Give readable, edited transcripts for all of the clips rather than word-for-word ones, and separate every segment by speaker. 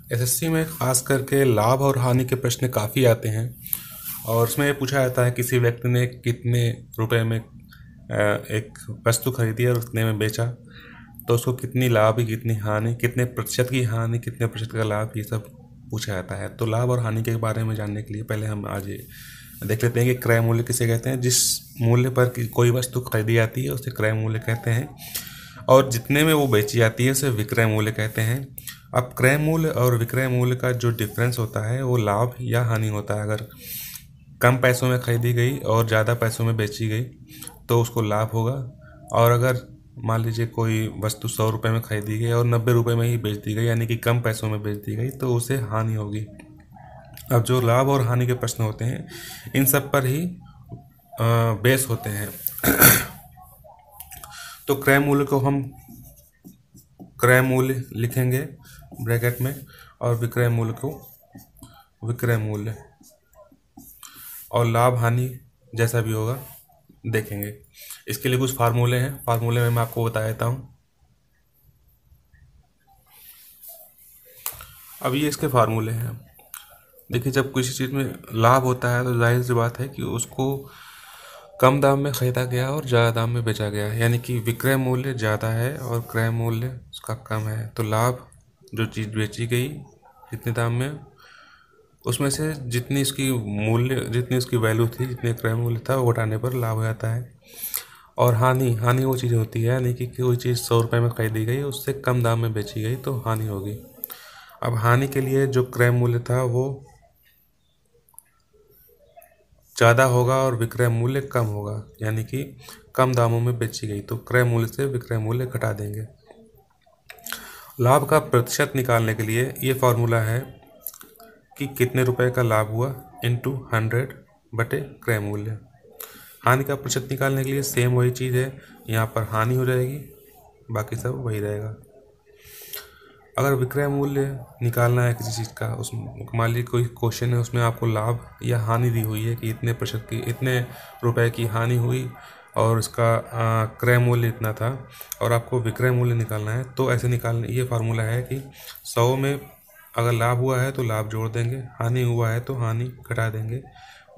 Speaker 1: SSC में खास करके लाभ और हानि के प्रश्न काफ़ी आते हैं और उसमें ये पूछा जाता है किसी व्यक्ति ने कितने रुपए में एक वस्तु खरीदी और कितने में बेचा, तो उसको कितनी लाभ कितनी हानि, कितने प्रतिशत की हानि कितने प्रतिशत का लाभ, ये सब पूछा जाता है। तो लाभ और हानि के बारे में जानने के लिए पहले हम आज ये देख लेते हैं कि क्रय मूल्य किसे कहते हैं। जिस मूल्य पर कोई वस्तु खरीदी जाती है उसे क्रय मूल्य कहते हैं और जितने में वो बेची जाती है उसे विक्रय मूल्य कहते हैं। अब क्रय मूल्य और विक्रय मूल्य का जो डिफरेंस होता है वो लाभ या हानि होता है। अगर कम पैसों में खरीदी गई और ज़्यादा पैसों में बेची गई तो उसको लाभ होगा, और अगर मान लीजिए कोई वस्तु 100 रुपये में खरीदी गई और 90 रुपये में ही बेच दी गई, यानी कि कम पैसों में बेच दी गई, तो उसे हानि होगी। अब जो लाभ और हानि के प्रश्न होते हैं इन सब पर ही बेस होते हैं। तो क्रय मूल्य को हम क्रय मूल्य लिखेंगे ब्रैकेट में और विक्रय मूल्य को विक्रय मूल्य, और लाभ हानि जैसा भी होगा देखेंगे। इसके लिए कुछ फार्मूले हैं, फार्मूले में मैं आपको बता देता हूँ। अब ये इसके फार्मूले हैं। देखिए, जब किसी चीज़ में लाभ होता है तो जाहिर सी बात है कि उसको कम दाम में ख़रीदा गया और ज़्यादा दाम में बेचा गया, यानी कि विक्रय मूल्य ज़्यादा है और क्रय मूल्य उसका कम है। तो लाभ जो चीज़ बेची गई जितने दाम में, उसमें से जितनी इसकी मूल्य जितनी उसकी वैल्यू थी, जितने क्रय मूल्य था वो घटाने पर लाभ हो जाता है। और हानि वो चीज़ होती है, यानी कि कोई चीज़ 100 रुपये में खरीदी गई उससे कम दाम में बेची गई तो हानि होगी। अब हानि के लिए जो क्रय मूल्य था वो ज़्यादा होगा और विक्रय मूल्य कम होगा, यानी कि कम दामों में बेची गई, तो क्रय मूल्य से विक्रय मूल्य घटा देंगे। लाभ का प्रतिशत निकालने के लिए ये फार्मूला है कि कितने रुपए का लाभ हुआ इंटू 100 बटे क्रय मूल्य। हानि का प्रतिशत निकालने के लिए सेम वही चीज़ है, यहाँ पर हानि हो जाएगी, बाकी सब वही रहेगा। अगर विक्रय मूल्य निकालना है किसी चीज़ का, उस मान लीजिए कोई क्वेश्चन है उसमें आपको लाभ या हानि दी हुई है कि इतने प्रतिशत की, इतने रुपए की हानि हुई और इसका क्रय मूल्य इतना था और आपको विक्रय मूल्य निकालना है, तो ऐसे निकालने ये फार्मूला है कि 100 में अगर लाभ हुआ है तो लाभ जोड़ देंगे, हानि हुआ है तो हानि घटा देंगे,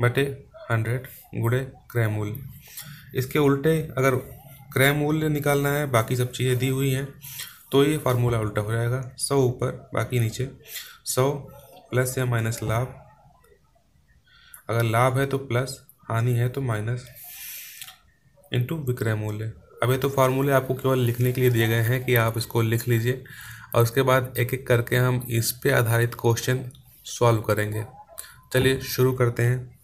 Speaker 1: बटे 100 गुणे क्रय मूल्य। इसके उल्टे अगर क्रय मूल्य निकालना है, बाकी सब चीज़ें दी हुई हैं, तो ये फार्मूला उल्टा हो जाएगा। 100 ऊपर बाकी नीचे, 100 प्लस या माइनस लाभ, अगर लाभ है तो प्लस, हानि है तो माइनस, इंटू विक्रय मूल्य। अब ये तो फार्मूले आपको केवल लिखने के लिए दिए गए हैं कि आप इसको लिख लीजिए और उसके बाद एक एक करके हम इस पे आधारित क्वेश्चन सॉल्व करेंगे। चलिए शुरू करते हैं।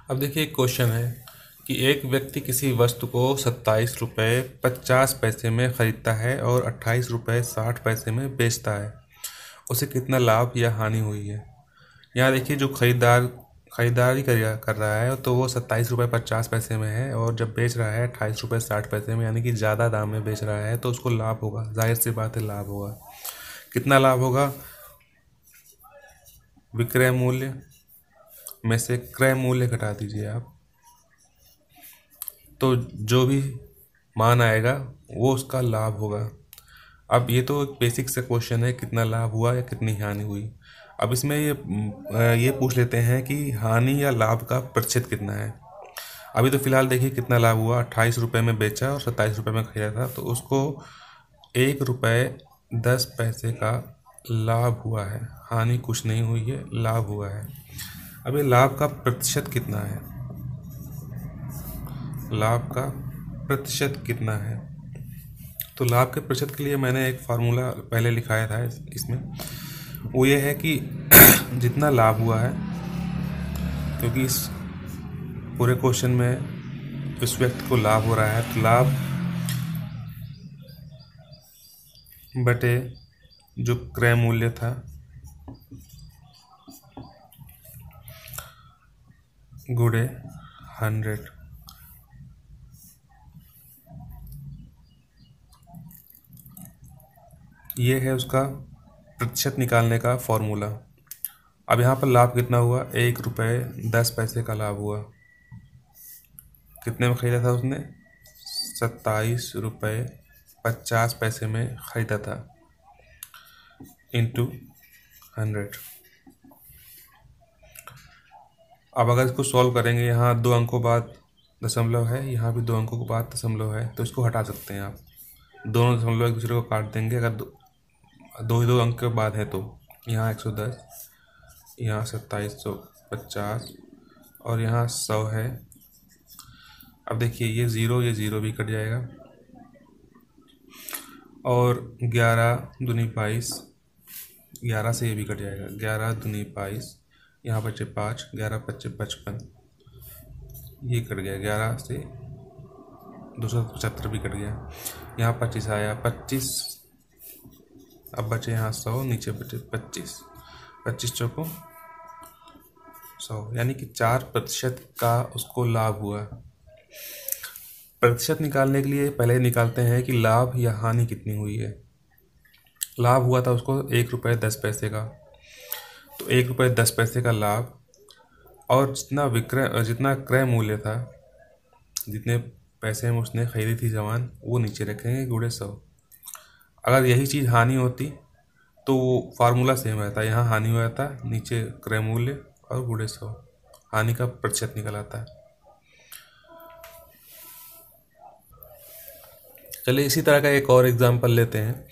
Speaker 1: अब देखिए, एक क्वेश्चन है कि एक व्यक्ति किसी वस्तु को 27 रुपये 50 पैसे में ख़रीदता है और 28 रुपये 60 पैसे में बेचता है, उसे कितना लाभ या हानि हुई है। यहाँ देखिए, जो खरीदारी कर रहा है तो वो 27 रुपये 50 पैसे में है और जब बेच रहा है 28 रुपये 60 पैसे में, यानी कि ज़्यादा दाम में बेच रहा है, तो उसको लाभ होगा, जाहिर सी बात है लाभ होगा। कितना लाभ होगा? विक्रय मूल्य में से क्रय मूल्य घटा दीजिए आप, तो जो भी मान आएगा वो उसका लाभ होगा। अब ये तो एक बेसिक सा क्वेश्चन है, कितना लाभ हुआ या कितनी हानि हुई। अब इसमें ये पूछ लेते हैं कि हानि या लाभ का प्रतिशत कितना है। अभी तो फिलहाल देखिए कितना लाभ हुआ, 28 रुपये में बेचा और 27 रुपये में खरीदा था, तो उसको 1 रुपये 10 पैसे का लाभ हुआ है, हानि कुछ नहीं हुई है, लाभ हुआ है। अब ये लाभ का प्रतिशत कितना है, लाभ का प्रतिशत कितना है, तो लाभ के प्रतिशत के लिए मैंने एक फार्मूला पहले लिखाया था इसमें, वो ये है कि जितना लाभ हुआ है, क्योंकि इस पूरे क्वेश्चन में इस व्यक्ति को लाभ हो रहा है, तो लाभ बटे जो क्रय मूल्य था गुणे 100। ये है उसका प्रतिशत निकालने का फॉर्मूला। अब यहाँ पर लाभ कितना हुआ, 1 रुपये 10 पैसे का लाभ हुआ। कितने में खरीदा था उसने? 27 रुपये 50 पैसे में ख़रीदा था इंटू 100। अब अगर इसको सॉल्व करेंगे, यहाँ 2 अंकों बाद दशमलव है, यहाँ भी 2 अंकों के बाद दशमलव है, तो इसको हटा सकते हैं आप। दोनों दशमलव एक दूसरे को काट देंगे अगर दो अंक के बाद है तो। यहाँ 110, यहाँ 2750 और यहाँ 100 है। अब देखिए ये ज़ीरो भी कट जाएगा और 11 दूनी 22, 11 से ये भी कट जाएगा। 11 दूनी 22, यहाँ बचे 5, 11 पच्चे 55, ये कट गया। 11 से 275 भी कट गया। यहाँ 25 आया, 25, अब बचे यहाँ 100, नीचे बचे 25, 25 चौको 100, यानी कि 4% का उसको लाभ हुआ। प्रतिशत निकालने के लिए पहले निकालते हैं कि लाभ या हानि कितनी हुई है। लाभ हुआ था उसको 1 रुपये 10 पैसे का, तो 1 रुपये 10 पैसे का लाभ, और जितना क्रय मूल्य था, जितने पैसे में उसने खरीदी थी सामान, वो नीचे रखेंगे गुणे 100। अगर यही चीज़ हानि होती तो वो फार्मूला सेम रहता, यहाँ हानि हुआ था, नीचे क्रय मूल्य और गुणे 100, हानि का प्रतिशत निकल आता है। चलिए इसी तरह का एक और एग्जाम्पल लेते हैं।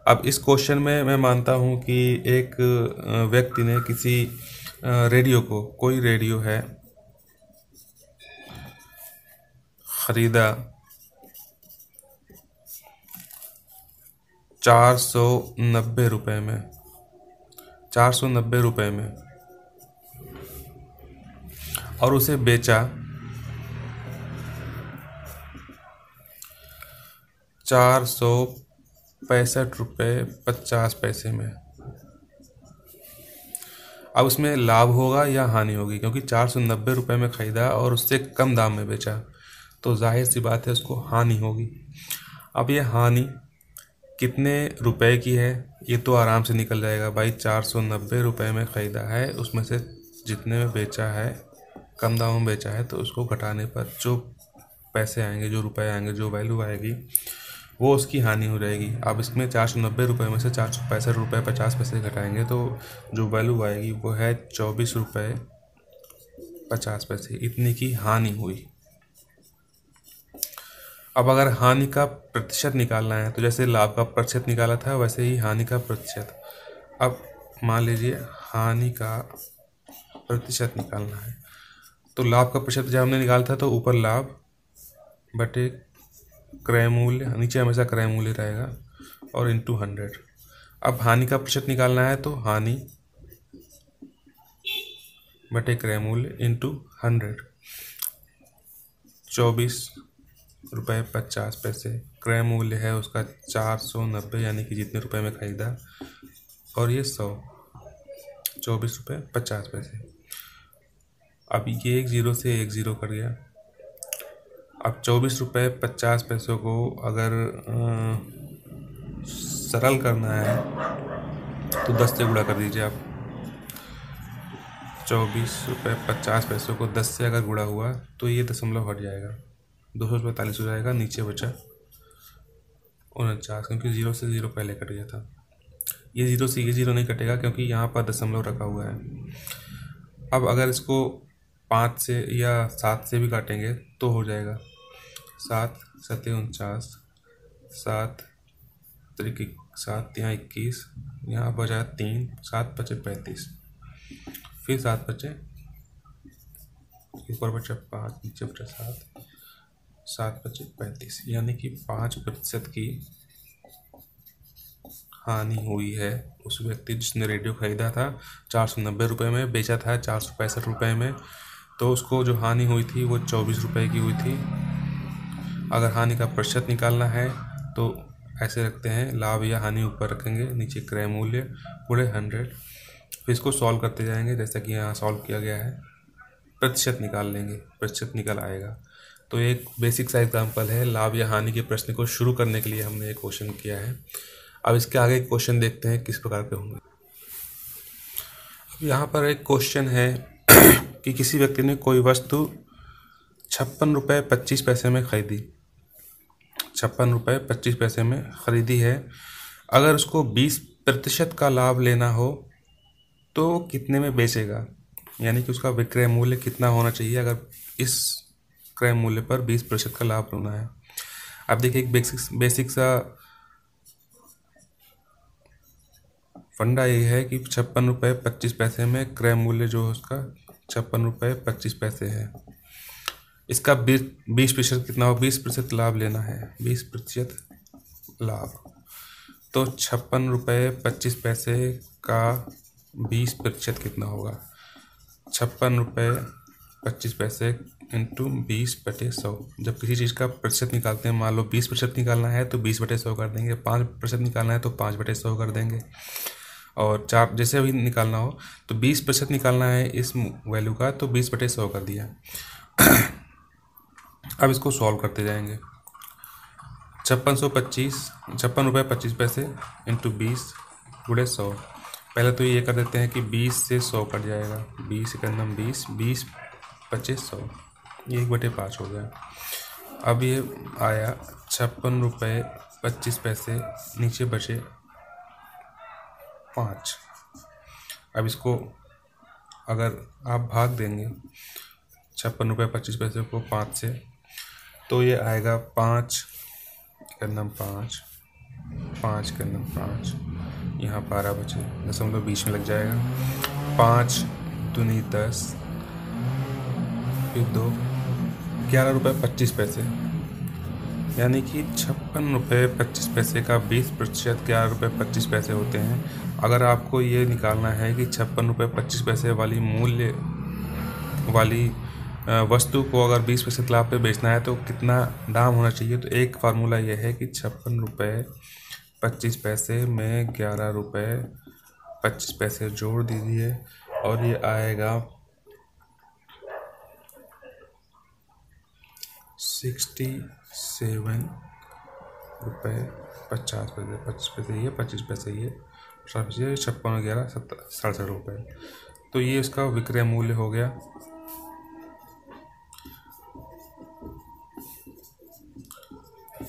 Speaker 1: अब इस क्वेश्चन में मैं मानता हूँ कि एक व्यक्ति ने किसी रेडियो को, कोई रेडियो है, खरीदा 490 रुपये में, 490 रुपये में, और उसे बेचा 465 रुपये 50 पैसे में। अब उसमें लाभ होगा या हानि होगी, क्योंकि 490 रुपये में ख़रीदा और उससे कम दाम में बेचा, तो जाहिर सी बात है उसको हानि होगी। अब ये हानि कितने रुपए की है, ये तो आराम से निकल जाएगा भाई। 490 रुपये में ख़रीदा है, उसमें से जितने में बेचा है, कम दाम में बेचा है, तो उसको घटाने पर जो पैसे आएंगे, जो रुपए आएंगे, जो वैल्यू आएगी, वो उसकी हानि हो जाएगी। अब इसमें 490 रुपये में से 465 रुपये 50 पैसे घटाएंगे तो जो वैल्यू आएगी वो है 24 रुपये 50 पैसे। इतनी की हानि हुई। अब अगर हानि का प्रतिशत निकालना है, तो जैसे लाभ का प्रतिशत निकाला था वैसे ही हानि का प्रतिशत। अब मान लीजिए हानि का प्रतिशत निकालना है, तो लाभ का प्रतिशत जब हमने निकाला था तो ऊपर लाभ बटे क्रय मूल्य, नीचे हमेशा क्रय मूल्य रहेगा, और इंटू 100। अब हानि का प्रतिशत निकालना है तो हानि बटे क्रय मूल्य इंटू 100, 24 रुपये 50 पैसे। क्रय मूल्य है उसका 490, यानी कि जितने रुपए में ख़रीदा, और ये 100, 24 रुपये 50 पैसे। अब ये एक ज़ीरो से एक ज़ीरो कर गया। अब 24 रुपये 50 पैसों को अगर सरल करना है तो 10 से गुणा कर दीजिए आप। 24 रुपये 50 पैसों को 10 से अगर गुणा हुआ तो ये दशमलव हट जाएगा, 245 हो जाएगा, नीचे बचा 49, क्योंकि 0 से 0 पहले कट गया था। ये 0 से ये 0 नहीं कटेगा क्योंकि यहाँ पर दशमलव रखा हुआ है। अब अगर इसको 5 से या 7 से भी काटेंगे तो हो जाएगा 7 7 49, 7 3 7, यहाँ 21, यहाँ बचा 3, 7 बचे 35, फिर 7 बचे, ऊपर बचा 5, नीचे बचा 7, 7 बचे 35, यानी कि 5% की हानि हुई है उस व्यक्ति जिसने रेडियो ख़रीदा था 490 रुपये में, बेचा था 465 रुपये में, तो उसको जो हानि हुई थी वो 24 रुपये की हुई थी। अगर हानि का प्रतिशत निकालना है तो ऐसे रखते हैं, लाभ या हानि ऊपर रखेंगे, नीचे क्रय मूल्य पूरे 100। फिर इसको सॉल्व करते जाएंगे जैसा कि यहाँ सॉल्व किया गया है, प्रतिशत निकाल लेंगे, प्रतिशत निकल आएगा। तो एक बेसिक सा एग्जाम्पल है, लाभ या हानि के प्रश्न को शुरू करने के लिए हमने एक क्वेश्चन किया है। अब इसके आगे क्वेश्चन देखते हैं किस प्रकार के होंगे। अब यहाँ पर एक क्वेश्चन है कि किसी व्यक्ति ने कोई वस्तु 56 रुपये 25 पैसे में खरीदी, ₹56.25 में ख़रीदी है। अगर उसको 20% का लाभ लेना हो तो कितने में बेचेगा, यानी कि उसका विक्रय मूल्य कितना होना चाहिए अगर इस क्रय मूल्य पर 20% का लाभ लेना है। अब देखिए एक बेसिक सा फंडा ये है कि ₹56.25 में क्रय मूल्य जो है उसका ₹56.25 है। इसका 20% कितना हो, 20% लाभ लेना है, 20% लाभ। तो ₹56.25 का 20% कितना होगा, ₹56.25 इंटू 20/100। जब किसी चीज़ का प्रतिशत निकालते हैं, मान लो 20% निकालना है तो 20/100 कर देंगे, 5% निकालना है तो 5/100 कर देंगे, और 4 जैसे भी निकालना हो तो 20% निकालना है इस वैल्यू का तो 20/100 कर दिया। अब इसको सॉल्व करते जाएंगे। ₹56.25 इंटू 20/100। पहले तो ये कर देते हैं कि 20 से 100 कट जाएगा, 20 के अंदर 20, 20/100, ये 1/5 हो गया। अब ये आया ₹56.25, नीचे बचे 5। अब इसको अगर आप भाग देंगे ₹56.25 को 5 से, तो ये आएगा 5 के अंदर 5, 5 के अंदर 5, यहाँ 12 बचे, दशमलव बीच में लग जाएगा। 5 दूनी 10, फिर 2, ₹11.25, यानी कि ₹56.25 का 20% ₹11.25 होते हैं। अगर आपको ये निकालना है कि ₹56.25 वाली मूल्य वाली वस्तु को अगर 20% लाभ पे बेचना है तो कितना दाम होना चाहिए, तो एक फार्मूला ये है कि ₹56.25 में ₹11.25 जोड़ दीजिए और ये आएगा ₹67.50। ये 25 ये 56 और 11 ₹67। तो ये इसका विक्रय मूल्य हो गया।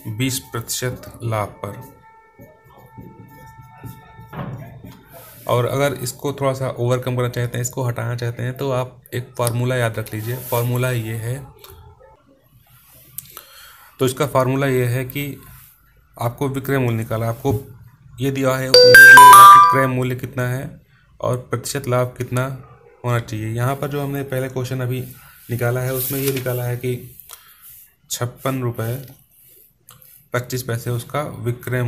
Speaker 1: %20 लाभ पर। और अगर इसको थोड़ा सा ओवरकम करना चाहते हैं, इसको हटाना चाहते हैं, तो आप एक फार्मूला याद रख लीजिए। फार्मूला ये है, तो इसका फार्मूला ये है कि आपको विक्रय मूल्य निकाला, आपको ये दिया है कि क्रय मूल्य कितना है और प्रतिशत लाभ कितना होना चाहिए। यहाँ पर जो हमने पहले क्वेश्चन अभी निकाला है उसमें ये निकाला है कि ₹56.25 उसका क्रय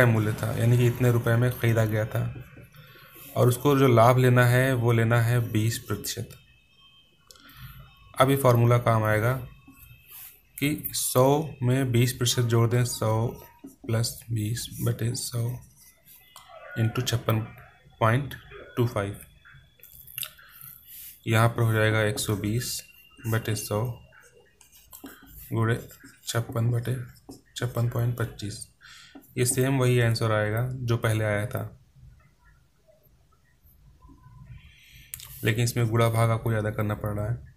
Speaker 1: मूल्य था, यानी कि इतने रुपए में ख़रीदा गया था, और उसको जो लाभ लेना है वो लेना है 20%। अब ये फार्मूला काम आएगा कि 100 में 20% जोड़ दें, 100 + 20/100 इंटू 56.25, यहाँ पर हो जाएगा 120/100 गुणे 56/56.25। ये सेम वही आंसर आएगा जो पहले आया था, लेकिन इसमें गुणा भाग आपको ज़्यादा करना पड़ रहा है।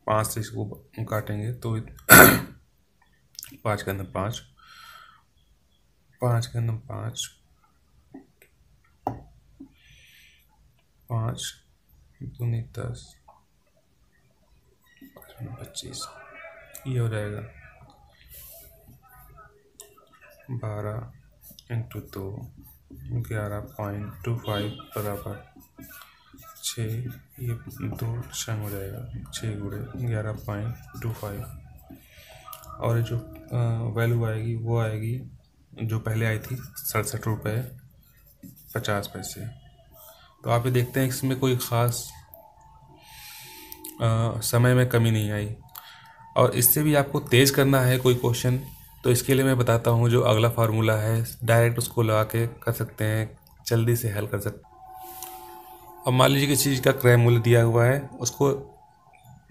Speaker 1: पाँच से इसको काटेंगे तो 5 के अंदर 5, 5 के अंदर 5, 5 दूनी 10, 25, ये हो जाएगा 12 इंटू 2 11.25 बराबर 6, ये 2 छंग हो जाएगा, 6 गुणे 11.25, और जो वैल्यू आएगी वो आएगी जो पहले आई थी ₹67.50। तो आप ये देखते हैं इसमें कोई ख़ास समय में कमी नहीं आई। और इससे भी आपको तेज़ करना है कोई क्वेश्चन, तो इसके लिए मैं बताता हूँ जो अगला फार्मूला है, डायरेक्ट उसको लगा के कर सकते हैं, जल्दी से हल कर सकते हैं। अब मान लीजिए किसी चीज़ का क्रय मूल्य दिया हुआ है, उसको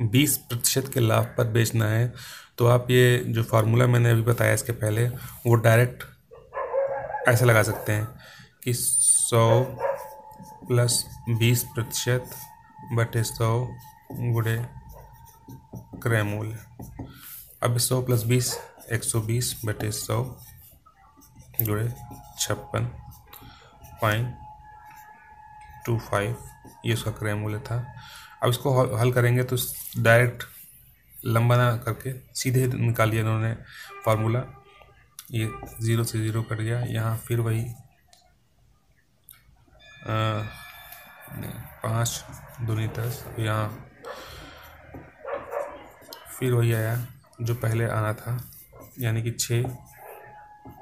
Speaker 1: 20% के लाभ पर बेचना है, तो आप ये जो फार्मूला मैंने अभी बताया इसके पहले, वो डायरेक्ट ऐसे लगा सकते हैं कि 100 + 20% बटे 100 गुणे क्रय मूल्य। अब 100 + 20 120 बटे 100 गुणे 56.25 ये उसका क्रय मूल्य था। अब इसको हल करेंगे तो डायरेक्ट लंबा ना करके सीधे निकाल लिया इन्होंने फार्मूला। ये 0 से 0 कट गया, यहाँ फिर वही 5 दूनी 10, यहाँ फिर वही आया जो पहले आना था, यानी कि 6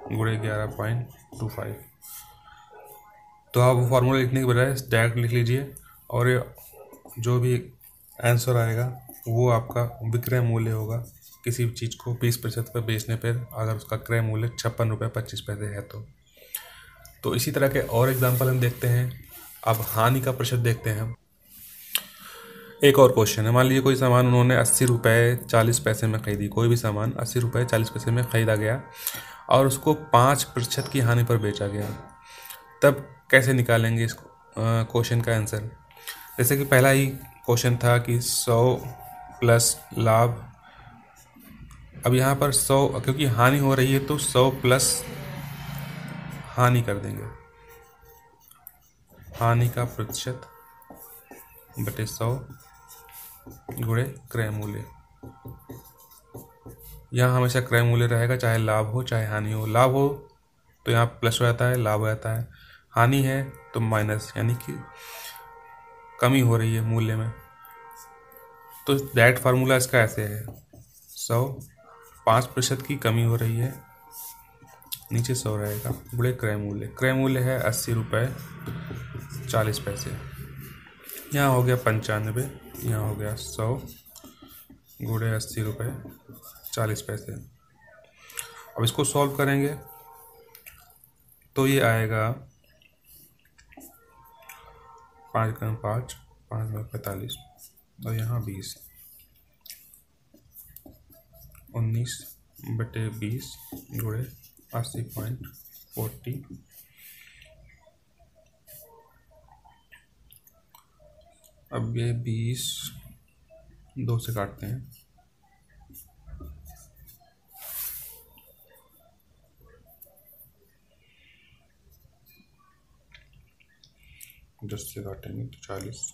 Speaker 1: गुणे 11.25। तो आप वो फार्मूला लिखने के बजाय डायरेक्ट लिख लीजिए और जो भी आंसर आएगा वो आपका विक्रय मूल्य होगा। किसी भी चीज़ को 20% पर बेचने पर अगर उसका क्रय मूल्य 56 रुपये 25 पैसे है तो इसी तरह के और एग्जाम्पल हम देखते हैं। अब हानि का प्रतिशत देखते हैं। एक और क्वेश्चन है, मान लीजिए कोई सामान उन्होंने 80 रुपये 40 पैसे में खरीदी। कोई भी सामान 80 रुपये 40 पैसे में ख़रीदा गया और उसको 5% की हानि पर बेचा गया। तब कैसे निकालेंगे इस क्वेश्चन का आंसर? जैसे कि पहला ही क्वेश्चन था कि 100 प्लस लाभ। अब यहाँ पर 100 क्योंकि हानि हो रही है तो 100 प्लस हानि कर देंगे, हानि का प्रतिशत बटे 100 गुणे क्रय मूल्य। यहाँ हमेशा क्रय मूल्य रहेगा, चाहे लाभ हो चाहे हानि हो। लाभ हो तो यहाँ प्लस हो जाता है, लाभ हो जाता है। हानि है तो माइनस, यानी कि कमी हो रही है मूल्य में। तो डायरेक्ट फार्मूला इसका ऐसे है, 100 5% की कमी हो रही है, नीचे 100 रहेगा, गुणे क्रय मूल्य। क्रय मूल्य है 80 रुपये 40 पैसे। यहाँ हो गया 95, यहाँ हो गया 100 गुणे 80 रुपये 40 पैसे। अब इसको सॉल्व करेंगे तो ये आएगा 5 × 5 5 × 45 और यहाँ 20 19 बटे 20 गुणे 80.40। अब ये 20 2 से काटते हैं, दस से काटेंगे तो 40।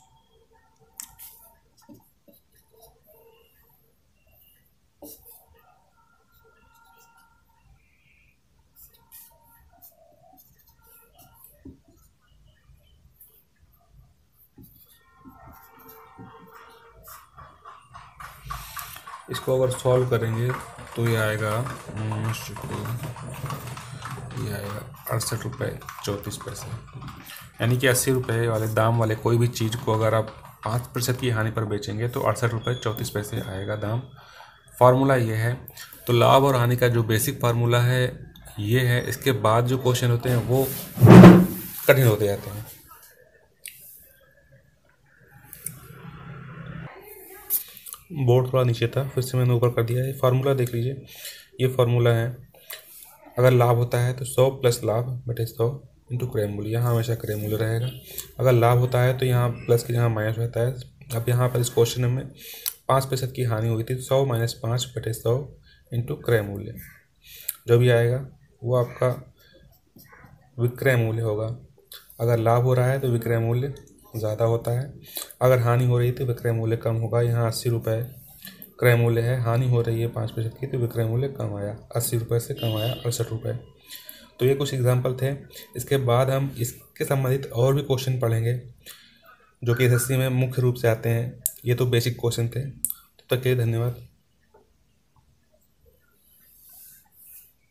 Speaker 1: इसको अगर सॉल्व करेंगे तो ये आएगा 68 रुपये 34 पैसे। यानी कि 80 रुपये वाले दाम वाले कोई भी चीज़ को अगर आप 5% की हानि पर बेचेंगे तो 68 रुपये 34 पैसे आएगा दाम। फार्मूला ये है। तो लाभ और हानि का जो बेसिक फार्मूला है ये है। इसके बाद जो क्वेश्चन होते हैं वो कठिन होते जाते हैं। बोर्ड थोड़ा नीचे था, फिर से मैंने ऊपर कर दिया है। फार्मूला देख लीजिए, ये फार्मूला है। अगर लाभ होता है तो 100 प्लस लाभ बटे 100 इंटू क्रय मूल्य। यहाँ हमेशा क्रय मूल्य रहेगा। अगर लाभ होता है तो यहाँ प्लस के जहाँ माइनस रहता है। अब यहाँ पर इस क्वेश्चन में 5% की हानि हुई थी, 100 - 5 बटे 100 इंटू क्रय मूल्य। जो भी आएगा वो आपका विक्रय मूल्य होगा। अगर लाभ हो रहा है तो विक्रय मूल्य ज़्यादा होता है, अगर हानि हो रही है तो विक्रय मूल्य कम होगा। यहाँ 80 रुपये क्रय मूल्य है, हानि हो रही है 5% की तो विक्रय मूल्य कम आया, 80 रुपये से कम आया 68 रुपये। तो ये कुछ एग्जाम्पल थे। इसके बाद हम इसके संबंधित और भी क्वेश्चन पढ़ेंगे जो कि एसएससी में मुख्य रूप से आते हैं। ये तो बेसिक क्वेश्चन थे। तब तक के लिए धन्यवाद।